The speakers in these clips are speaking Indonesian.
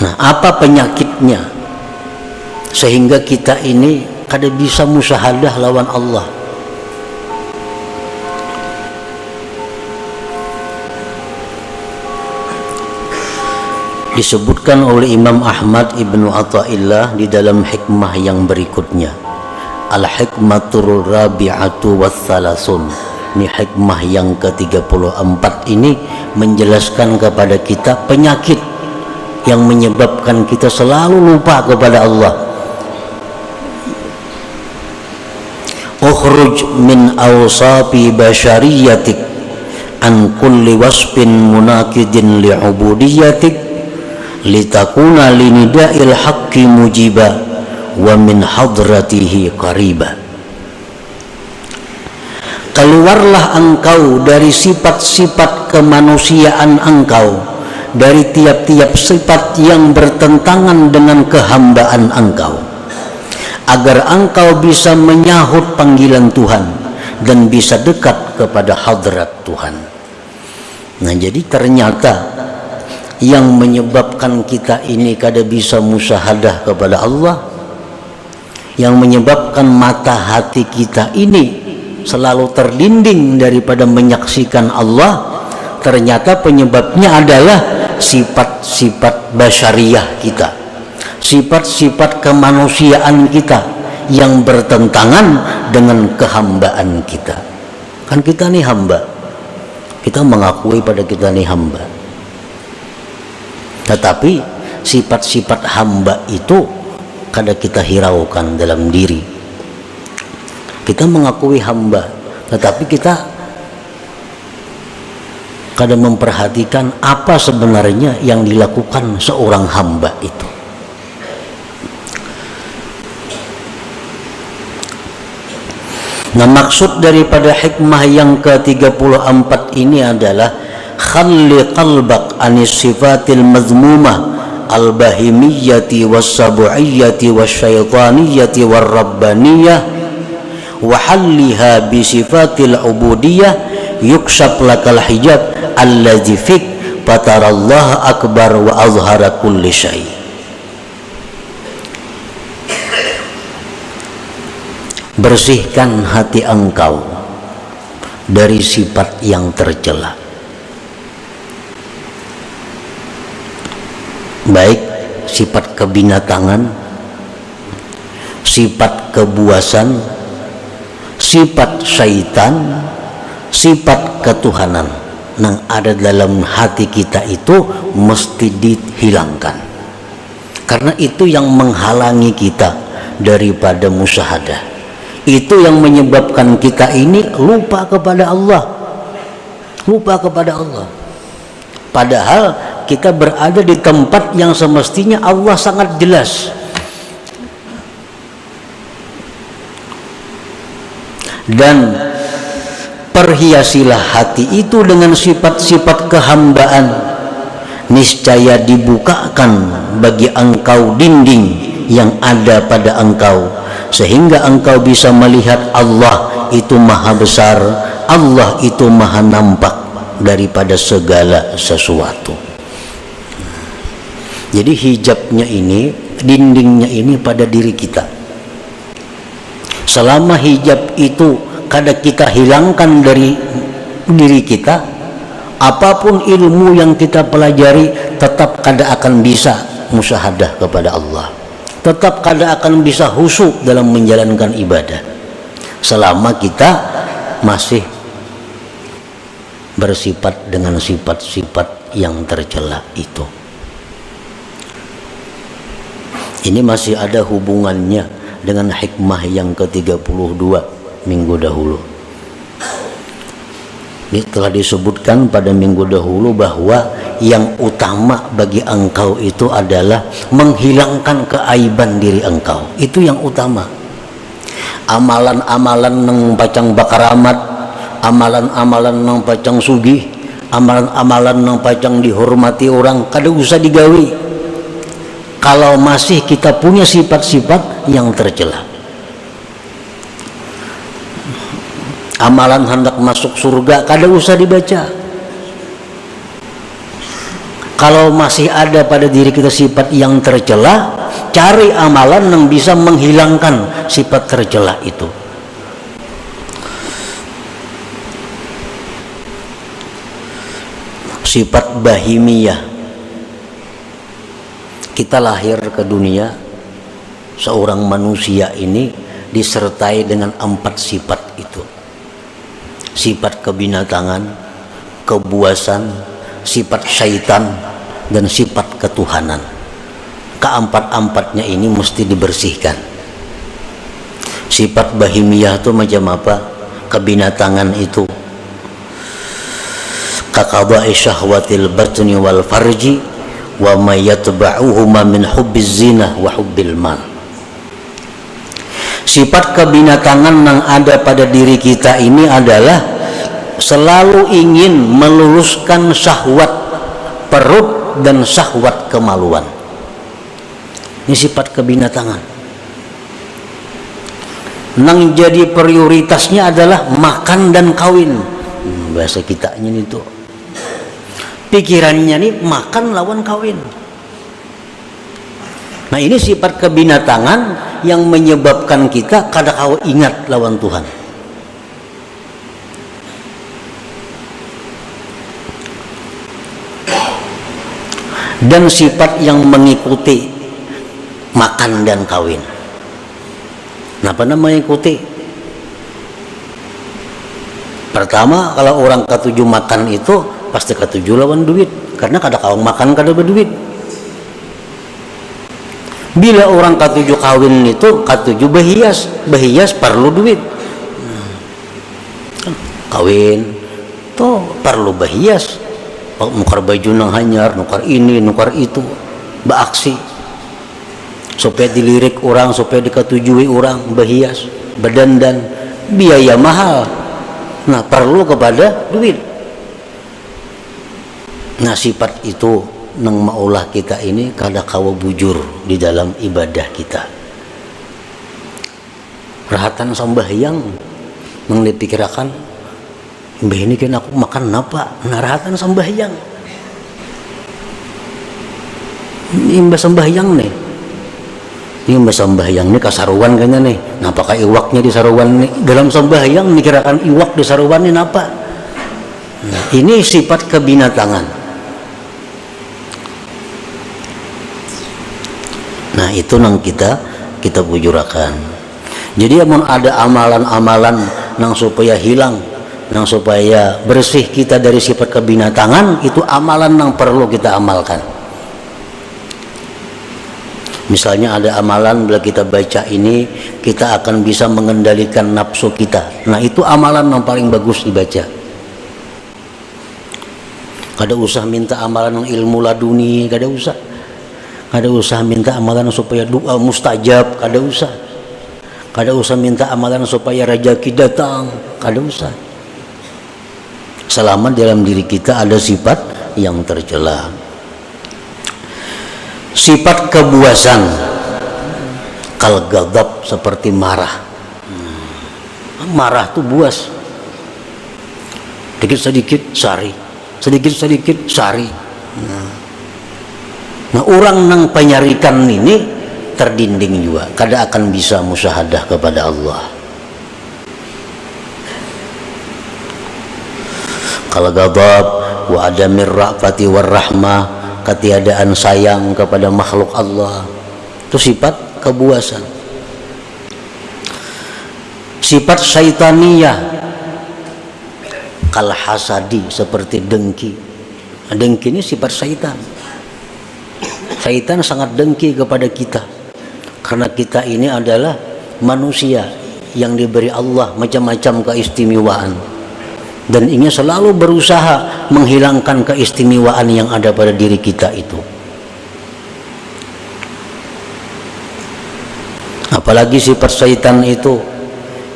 Nah, apa penyakitnya sehingga kita ini kada bisa musyahadah lawan Allah? Disebutkan oleh Imam Ahmad Ibnu Athaillah di dalam hikmah yang berikutnya, Al-Hikmatur Rabi'atu Wassalasun. Ini hikmah yang ke-34 ini menjelaskan kepada kita penyakit yang menyebabkan kita selalu lupa kepada Allah. Ukhruj min awsafi basyariyatik an kulli wasfin munakidin li'ubudiyatik litakuna linida'il haqqi mujiba wa min hadratihi qariba. Keluarlah engkau dari sifat-sifat kemanusiaan engkau, dari tiap-tiap sifat yang bertentangan dengan kehambaan engkau, agar engkau bisa menyahut panggilan Tuhan dan bisa dekat kepada hadrat Tuhan. Nah, jadi ternyata yang menyebabkan kita ini kada bisa musyahadah kepada Allah, yang menyebabkan mata hati kita ini selalu terlinding daripada menyaksikan Allah, ternyata penyebabnya adalah sifat-sifat basyariyah kita, sifat-sifat kemanusiaan kita yang bertentangan dengan kehambaan kita. Kan kita nih hamba, kita mengakui pada kita nih hamba, tetapi sifat-sifat hamba itu kada kita hiraukan dalam diri. Kita mengakui hamba, tetapi kita kada memperhatikan apa sebenarnya yang dilakukan seorang hamba itu. Nah, maksud daripada hikmah yang ke-34 ini adalah khalli qalbak anis sifatil mazmumah al-bahimiyyati was-sabu'iyyati wasyaitaniyati war-rabbaniyah wa halliha bi sifatil ubudiyah yukshaf lakal hijab allazi fik fatarallah akbar wa azhara kulli syai. Bersihkan hati engkau dari sifat yang tercela, baik sifat kebinatangan, sifat kebuasan, sifat syaitan, sifat ketuhanan yang ada dalam hati kita itu mesti dihilangkan, karena itu yang menghalangi kita daripada musyahadah. Itu yang menyebabkan kita ini lupa kepada Allah, lupa kepada Allah, padahal kita berada di tempat yang semestinya Allah sangat jelas. Dan perhiasilah hati itu dengan sifat-sifat kehambaan, niscaya dibukakan bagi engkau dinding yang ada pada engkau, sehingga engkau bisa melihat Allah itu maha besar, Allah itu maha nampak daripada segala sesuatu. Jadi hijabnya ini, dindingnya ini pada diri kita. Selama hijab itu kada kita hilangkan dari diri kita, apapun ilmu yang kita pelajari tetap kada akan bisa musyahadah kepada Allah, tetap kada akan bisa khusyuk dalam menjalankan ibadah selama kita masih bersifat dengan sifat-sifat yang tercela itu. Ini masih ada hubungannya dengan hikmah yang ke-32 minggu dahulu. Ini telah disebutkan pada minggu dahulu bahwa yang utama bagi engkau itu adalah menghilangkan keaiban diri engkau. Itu yang utama. Amalan-amalan nang pacang bakaramat, amalan-amalan nang pacang sugih, amalan-amalan nang pacang dihormati orang, kada usah digawi kalau masih kita punya sifat-sifat yang tercela. Amalan hendak masuk surga kada usah dibaca Kalau masih ada pada diri kita sifat yang tercela, cari amalan yang bisa menghilangkan sifat tercela itu. Sifat bahimiyah. Kita lahir ke dunia, seorang manusia ini disertai dengan 4 sifat itu. Sifat kebinatangan, kebuasan, sifat syaitan, dan sifat ketuhanan. Keempat-empatnya ini mesti dibersihkan. Sifat bahimiyah itu macam apa? Kebinatangan itu kaqada'i syahwatil batni wal farji wa ma yatba'uhuma min hubbiz zinah wa hubbil mal. Sifat kebinatangan yang ada pada diri kita ini adalah selalu ingin meluluskan syahwat perut dan syahwat kemaluan. Ini sifat kebinatangan. Yang jadi prioritasnya adalah makan dan kawin. Bahasa kitanya itu. Pikirannya nih makan lawan kawin. Nah ini sifat kebinatangan yang menyebabkan kita kadang-kala ingat lawan Tuhan. Dan sifat yang mengikuti makan dan kawin. Kenapa namanya ikuti? Pertama, kalau orang ketujuh makan itu pasti ketujuh lawan duit, karena kadang-kala makan kada berduit. Bila orang ketujuh kawin itu ketujuh berhias, berhias perlu duit. Kawin tuh perlu berhias, nukar baju nang hanyar, nukar ini, nukar itu, beraksi supaya dilirik orang, supaya diketujui orang, berhias, berdandan, biaya mahal. Nah perlu kepada duit. Nah sifat itu nang maulah kita ini kadang-kala bujur di dalam ibadah kita. Perhatian sambahyang nang dipikirkan, mbah ini kan aku makan apa? Narahatan sambahyang. Ini mbah sambahyang nih. Ini mbah sambahyang nih kasaruan kayaknya nih. Napa kayak iwaknya di saruan nih? Dalam sambahyang mikirakan iwak di saruan nih napa? Nah, ini sifat kebinatangan. Nah itu nang kita bujurakan. Jadi amun ada amalan-amalan nang supaya hilang, nang supaya bersih kita dari sifat kebinatangan, itu amalan nang perlu kita amalkan. Misalnya ada amalan bila kita baca ini kita akan bisa mengendalikan nafsu kita. Nah itu amalan yang paling bagus dibaca. Kada usah minta amalan yang ilmu laduni, kada usah. Kada usah minta amalan supaya doa mustajab, kada usah. Kada usah minta amalan supaya rezeki datang, kada usah. Selama dalam diri kita ada sifat yang tercela. Sifat kebuasan, kal ghadab, seperti marah. Marah tuh buas. Sedikit-sedikit sari, sedikit-sedikit sari. Nah orang nang penyarikan ini terdinding juga, kada akan bisa musyahadah kepada Allah. Kal ghadab wa adamir ra'fati war rahmah, ketiadaan sayang kepada makhluk Allah, itu sifat kebuasan. Sifat syaitaniyah, kal hasadi, seperti dengki. Dengki ini sifat syaitan. Syaitan sangat dengki kepada kita karena kita ini adalah manusia yang diberi Allah macam-macam keistimewaan dan ingin selalu berusaha menghilangkan keistimewaan yang ada pada diri kita itu. Apalagi sifat syaitan itu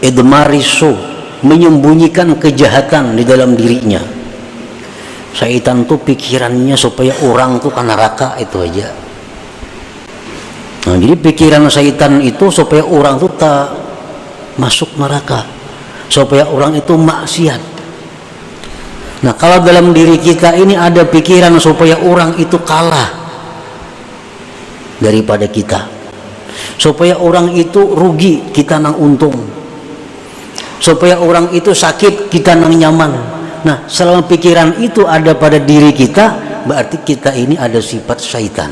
idmarisu, menyembunyikan kejahatan di dalam dirinya. Syaitan tuh pikirannya supaya orang tuh ke neraka itu aja. Nah, jadi pikiran syaitan itu supaya orang tuh tak masuk neraka, supaya orang itu maksiat. Nah, kalau dalam diri kita ini ada pikiran supaya orang itu kalah daripada kita, supaya orang itu rugi, kita nang untung, supaya orang itu sakit, kita nang nyaman. Nah, selama pikiran itu ada pada diri kita, berarti kita ini ada sifat syaitan.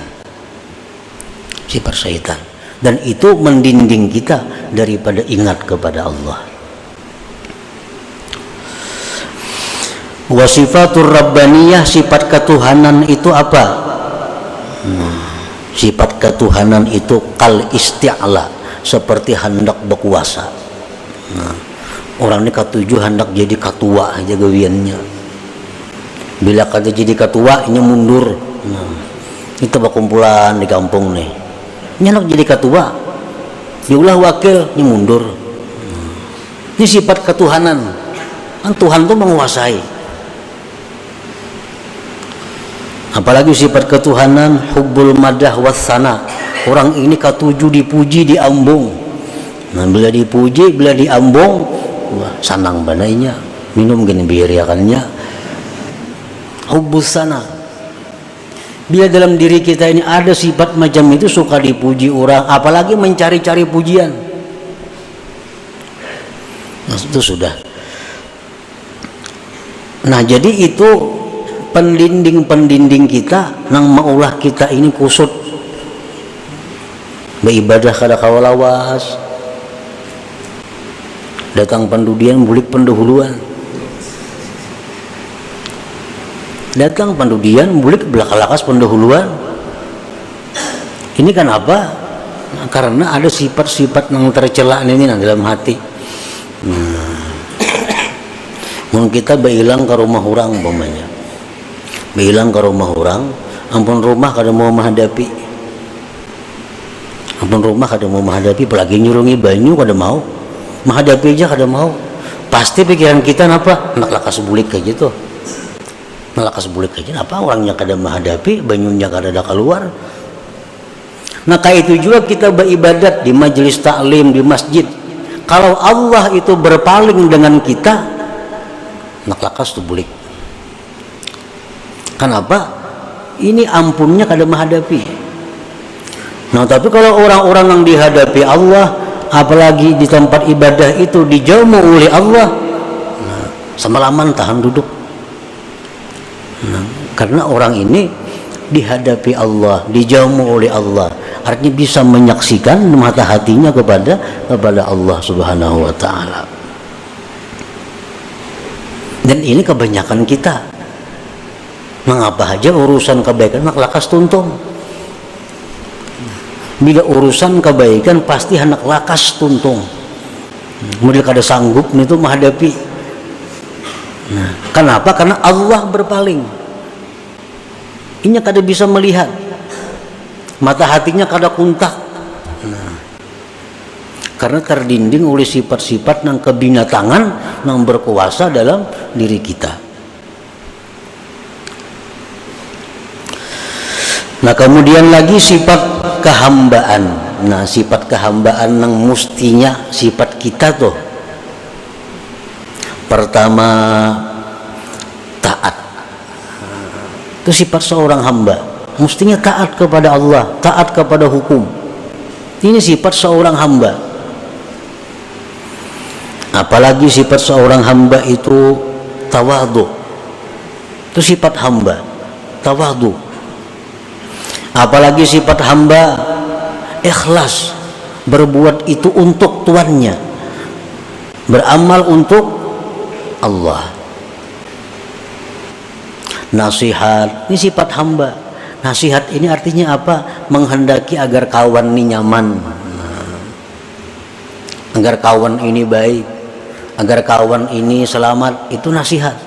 Sifat syaitan. Dan itu mendinding kita daripada ingat kepada Allah. Wa sifatur rabbaniyah, sifat ketuhanan itu apa? Sifat ketuhanan itu kal isti'la, seperti hendak berkuasa. Orang ini ketujuh hendak jadi ketua aja gawiannya. Bila kata jadi ketua, ini mundur. Kita berkumpulan di kampung nih. Ini hendak jadi ketua, diulah wakil, ini mundur. Ini sifat ketuhanan. Kan Tuhan itu menguasai. Apalagi sifat ketuhanan hubbul madah wassana. Orang ini ketujuh dipuji, diambung. Nah, bila dipuji, bila diambung, wah, sanang banainya, minum gini biriakannya. Hubbus sana. Bila dalam diri kita ini ada sifat macam itu, suka dipuji orang, apalagi mencari-cari pujian, nah, itu sudah. Nah, jadi itu pendinding kita nang maulah kita ini kusut beribadah kada kawalawas, datang pendudian bulik pendahuluan, datang pendudian bulik belakalakas pendahuluan. Ini kan apa? Nah, karena ada sifat-sifat yang tercela ini dalam hati. Mungkin kita berhilang ke rumah orang umpamanya, berhilang ke rumah orang, ampun rumah kada mau menghadapi, ampun rumah kada mau menghadapi, apalagi nyurungi banyu kada mau menghadapi aja kada mau. Pasti pikiran kita apa? Nak lakas bulik kayak gitu, lakas bulik aja. Apa orangnya kada menghadapi, banyunya kada ada keluar. Nah, kayak itu juga kita beribadat di majelis taklim, di masjid. Kalau Allah itu berpaling dengan kita, nak lakas tu bulik. Kenapa? Ini ampunnya kada menghadapi. Nah, tapi kalau orang-orang yang dihadapi Allah, apalagi di tempat ibadah itu dijauh oleh Allah, nah, semalaman tahan duduk. Nah, karena orang ini dihadapi Allah, dijauh oleh Allah, artinya bisa menyaksikan mata hatinya kepada Allah Subhanahu wa taala. Dan ini kebanyakan kita. Mengapa aja urusan kebaikan mak lakas tuntung. Bila urusan kebaikan pasti hendak lakas tuntung. Model kada sanggup itu menghadapi. Nah, kenapa? Karena Allah berpaling. Ini kada bisa melihat. Mata hatinya kada kuntak. Nah, karena terdinding oleh sifat-sifat yang kebinatangan yang berkuasa dalam diri kita. Nah, kemudian lagi sifat kehambaan. Nah, sifat kehambaan yang mustinya sifat kita tuh. Pertama, taat. Itu sifat seorang hamba. Mustinya taat kepada Allah, taat kepada hukum. Ini sifat seorang hamba. Apalagi sifat seorang hamba itu tawadhu. Itu sifat hamba, tawadhu. Apalagi sifat hamba ikhlas, berbuat itu untuk tuannya, beramal untuk Allah. Nasihat, ini sifat hamba. Nasihat ini artinya apa? Menghendaki agar kawan ini nyaman, agar kawan ini baik, agar kawan ini selamat. Itu nasihat.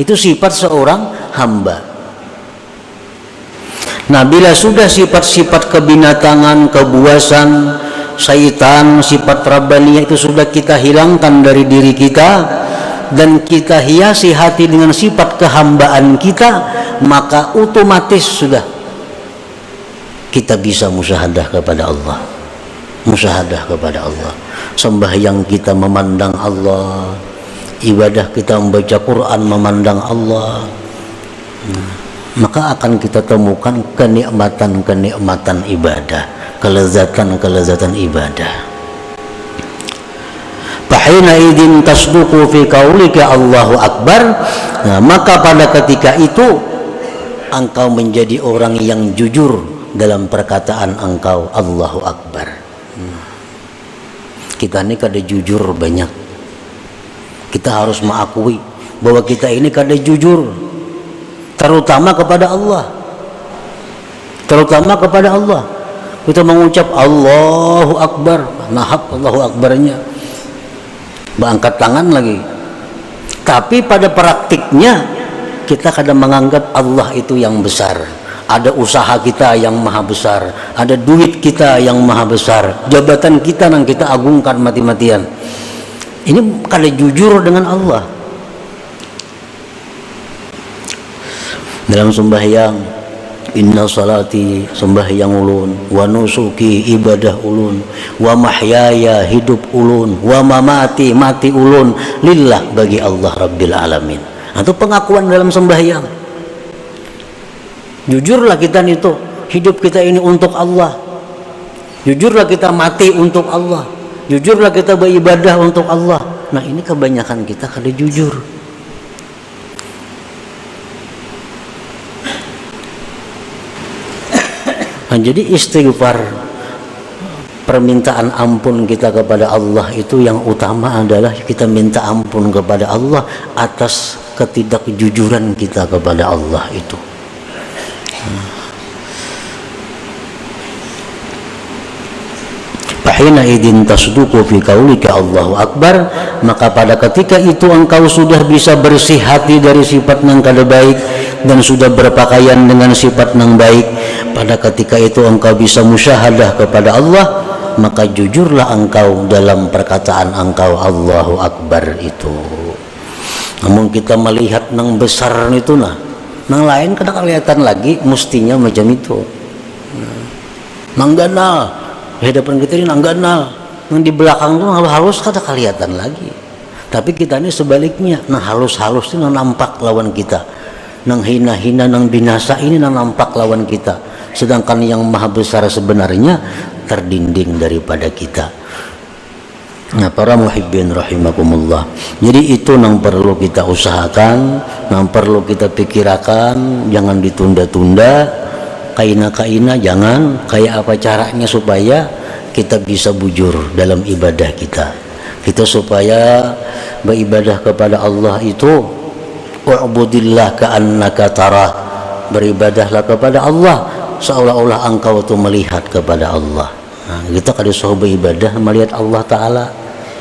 Itu sifat seorang hamba. Nah, bila sudah sifat-sifat kebinatangan, kebuasan, syaitan, sifat rabbaniyah itu sudah kita hilangkan dari diri kita, dan kita hiasi hati dengan sifat kehambaan kita, maka otomatis sudah kita bisa musyahadah kepada Allah. Musyahadah kepada Allah. Sembahyang kita memandang Allah, ibadah kita membaca Quran, memandang Allah, maka akan kita temukan kenikmatan-kenikmatan ibadah, kelezatan-kelezatan ibadah. Fahina idin tasduqu fi qaulika Allahu Akbar. Nah, maka pada ketika itu engkau menjadi orang yang jujur dalam perkataan engkau Allahu Akbar. Kita ini kada jujur banyak. Kita harus mengakui bahwa kita ini kada jujur, terutama kepada Allah. Terutama kepada Allah. Kita mengucap Allahu Akbar, nahap Allahu Akbarnya, berangkat tangan lagi. Tapi pada praktiknya kita kadang menganggap Allah itu yang besar. Ada usaha kita yang maha besar, ada duit kita yang maha besar, jabatan kita yang kita agungkan mati-matian. Ini kada jujur dengan Allah. Dalam sembahyang, inna salati, sembahyang ulun, wa nusuki, ibadah ulun, wa mahyaya, hidup ulun, wa mamati, mati ulun, lillah, bagi Allah Rabbil Alamin. Itu pengakuan dalam sembahyang. Jujurlah kita itu, hidup kita ini untuk Allah. Jujurlah kita mati untuk Allah. Jujurlah kita beribadah untuk Allah. Nah, ini kebanyakan kita kada jujur. Nah, jadi istighfar, permintaan ampun kita kepada Allah itu yang utama adalah kita minta ampun kepada Allah atas ketidakjujuran kita kepada Allah itu. Fahina idin tasduqu fi qaulika Allahu Akbar. Maka pada ketika itu engkau sudah bisa bersih hati dari sifat yang kada baik dan sudah berpakaian dengan sifat yang baik. Pada ketika itu engkau bisa musyahadah kepada Allah, maka jujurlah engkau dalam perkataan engkau Allahu Akbar itu. Namun kita melihat nang besar itu nang lain kada kelihatan lagi, mestinya macam itu. Nang ganal, hadapan kita ini nang ganal, nang di belakang tuh halus kada kelihatan lagi. Tapi kita ini sebaliknya, nang halus-halus itu nang nampak lawan kita, nang hina-hina, nang binasa ini nang nampak lawan kita. Sedangkan yang maha besar sebenarnya terdinding daripada kita. Nah, para muhibbin rahimakumullah. Jadi itu yang perlu kita usahakan, yang perlu kita pikirkan, jangan ditunda-tunda. Kaina-kaina jangan, kayak apa caranya supaya kita bisa bujur dalam ibadah kita. Kita supaya beribadah kepada Allah itu wa'budillah ka'annaka tarah. Beribadahlah kepada Allah seolah-olah engkau itu melihat kepada Allah. Nah, kita kada suruh beribadah melihat Allah Ta'ala.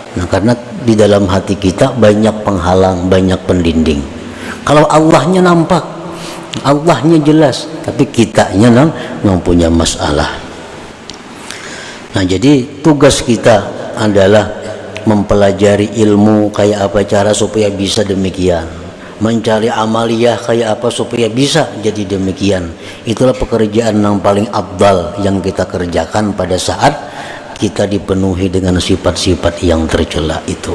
Nah, karena di dalam hati kita banyak penghalang, banyak pendinding. Kalau Allahnya nampak, Allahnya jelas, tapi kitanya yang punya masalah. Nah, jadi tugas kita adalah mempelajari ilmu kayak apa cara supaya bisa demikian, mencari amaliyah kayak apa supaya bisa jadi demikian. Itulah pekerjaan yang paling afdal yang kita kerjakan pada saat kita dipenuhi dengan sifat-sifat yang tercela itu.